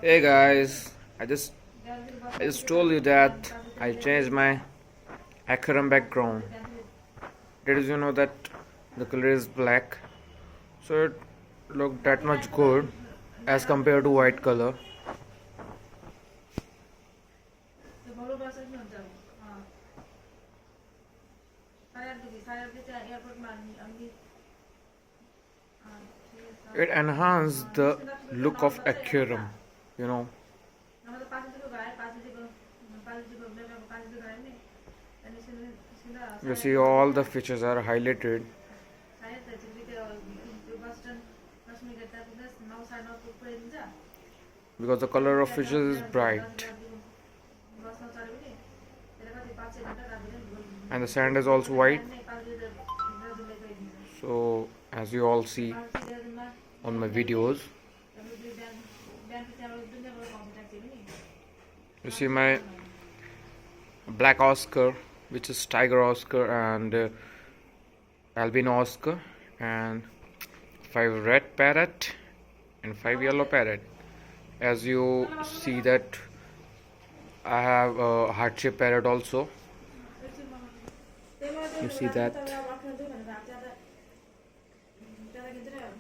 Hey guys, I just told you that I changed my aquarium background. Did you know that the color is black? So it looked that much good as compared to white color. It enhanced the look of aquarium, you know. You see all the features are highlighted because the color of fishes is bright and the sand is also white. So as you all see on my videos, you see my black Oscar, which is tiger Oscar, and albino Oscar, and 5 red parrot and 5 yellow parrot. As you see that I have a heart-shaped parrot also. You see that,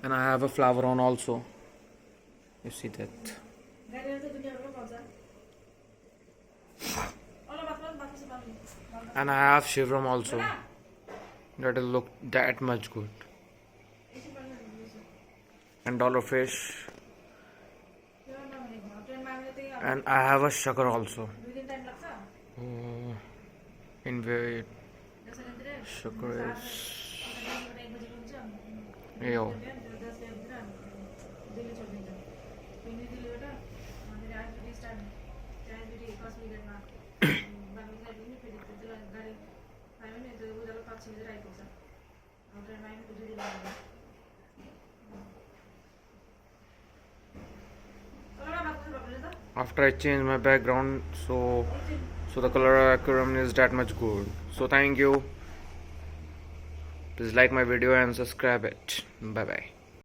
and I have a flower on also. You see that. And I have shivram also. That will look that much good. And dollarfish. And I have a sugar also. Oh, in wait. Sugar is. Yo. After I change my background, so the color of aquarium is that much good. So thank you. Please like my video and subscribe it. Bye bye.